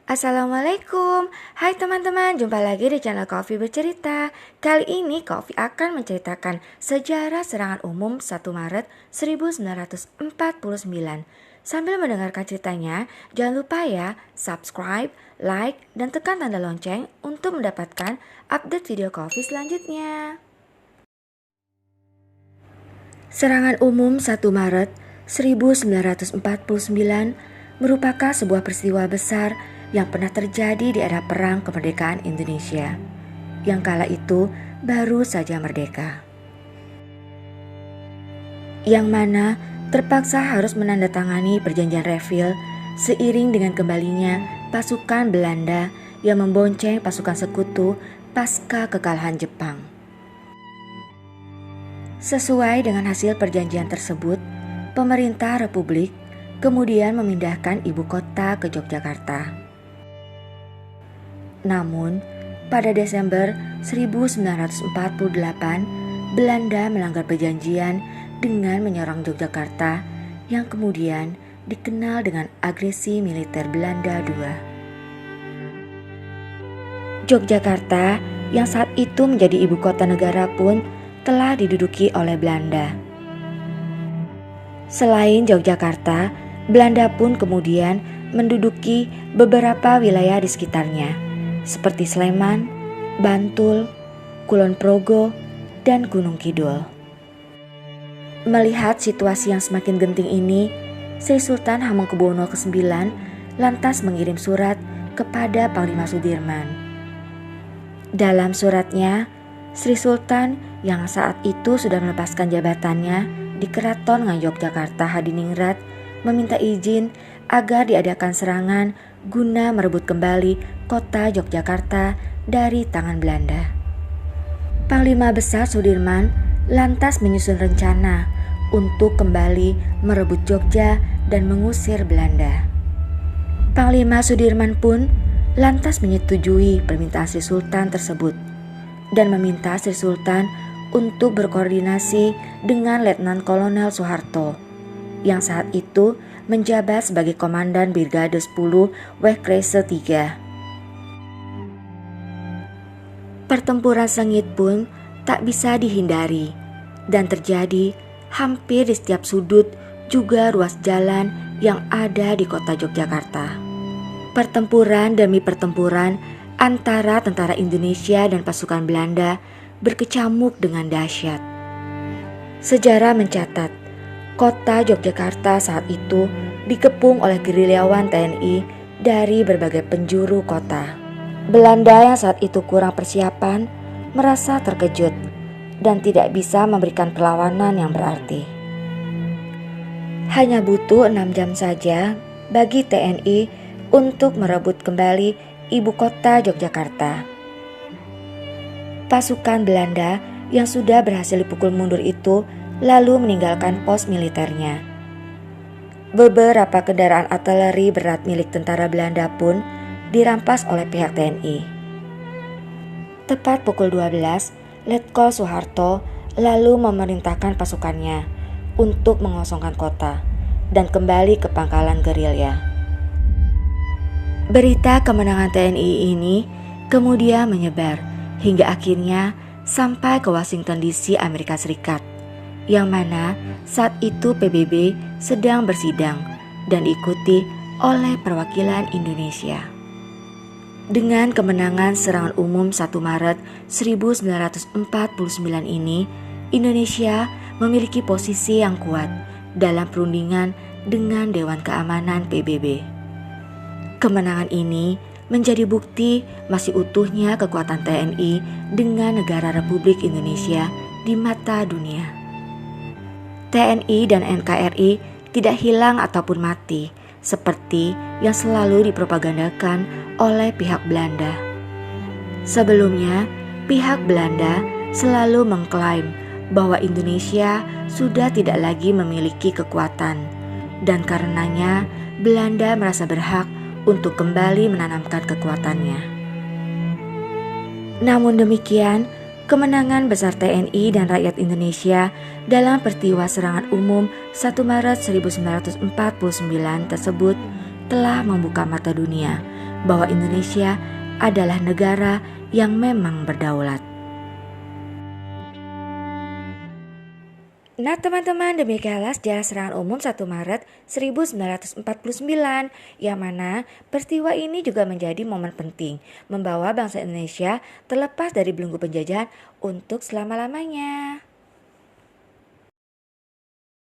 Assalamualaikum, hai teman-teman, jumpa lagi di channel Kofi Bercerita. Kali ini Kofi akan menceritakan sejarah serangan umum 1 Maret 1949. Sambil mendengarkan ceritanya, jangan lupa ya subscribe, like, dan tekan tanda lonceng untuk mendapatkan update video Kofi selanjutnya. Serangan umum 1 Maret 1949 merupakan sebuah peristiwa besar yang pernah terjadi di era Perang Kemerdekaan Indonesia, yang kala itu baru saja merdeka. Yang mana terpaksa harus menandatangani perjanjian Reville seiring dengan kembalinya pasukan Belanda yang membonceng pasukan sekutu pasca kekalahan Jepang. Sesuai dengan hasil perjanjian tersebut, pemerintah Republik kemudian memindahkan ibu kota ke Yogyakarta. Namun, pada Desember 1948, Belanda melanggar perjanjian dengan menyerang Yogyakarta yang kemudian dikenal dengan agresi militer Belanda II. Yogyakarta yang saat itu menjadi ibu kota negara pun telah diduduki oleh Belanda. Selain Yogyakarta, Belanda pun kemudian menduduki beberapa wilayah di sekitarnya, seperti Sleman, Bantul, Kulon Progo, dan Gunung Kidul. Melihat situasi yang semakin genting ini, Sri Sultan Hamengkubuwono IX lantas mengirim surat kepada Panglima Sudirman. Dalam suratnya, Sri Sultan yang saat itu sudah melepaskan jabatannya di Keraton Ngayogyakarta Hadiningrat meminta izin agar diadakan serangan guna merebut kembali kota Yogyakarta dari tangan Belanda. Panglima Besar Sudirman lantas menyusun rencana untuk kembali merebut Jogja dan mengusir Belanda. Panglima Sudirman pun lantas menyetujui permintaan Sri Sultan tersebut dan meminta Sri Sultan untuk berkoordinasi dengan Letnan Kolonel Soeharto yang saat itu menjabat sebagai Komandan Brigade 10 Wekreise III. Pertempuran sengit pun tak bisa dihindari dan terjadi hampir di setiap sudut juga ruas jalan yang ada di kota Yogyakarta. Pertempuran demi pertempuran antara tentara Indonesia dan pasukan Belanda berkecamuk dengan dahsyat. Sejarah mencatat, kota Yogyakarta saat itu dikepung oleh gerilyawan TNI dari berbagai penjuru kota. Belanda yang saat itu kurang persiapan merasa terkejut dan tidak bisa memberikan perlawanan yang berarti. Hanya butuh 6 jam saja bagi TNI untuk merebut kembali ibu kota Yogyakarta. Pasukan Belanda yang sudah berhasil dipukul mundur itu lalu meninggalkan pos militernya. Beberapa kendaraan artileri berat milik tentara Belanda pun dirampas oleh pihak TNI. Tepat pukul 12, Letkol Soeharto lalu memerintahkan pasukannya untuk mengosongkan kota dan kembali ke pangkalan gerilya. Berita kemenangan TNI ini kemudian menyebar hingga akhirnya sampai ke Washington DC, Amerika Serikat, yang mana saat itu PBB sedang bersidang dan diikuti oleh perwakilan Indonesia. Dengan kemenangan serangan umum 1 Maret 1949 ini, Indonesia memiliki posisi yang kuat dalam perundingan dengan Dewan Keamanan PBB. Kemenangan ini menjadi bukti masih utuhnya kekuatan TNI dengan negara Republik Indonesia di mata dunia. TNI dan NKRI tidak hilang ataupun mati seperti yang selalu dipropagandakan oleh pihak Belanda. Sebelumnya, pihak Belanda selalu mengklaim bahwa Indonesia sudah tidak lagi memiliki kekuatan dan karenanya Belanda merasa berhak untuk kembali menanamkan kekuatannya. Namun demikian, kemenangan besar TNI dan rakyat Indonesia dalam peristiwa serangan umum 1 Maret 1949 tersebut telah membuka mata dunia bahwa Indonesia adalah negara yang memang berdaulat. Nah teman-teman, demikianlah sejarah serangan umum 1 Maret 1949 yang mana peristiwa ini juga menjadi momen penting membawa bangsa Indonesia terlepas dari belenggu penjajahan untuk selama-lamanya.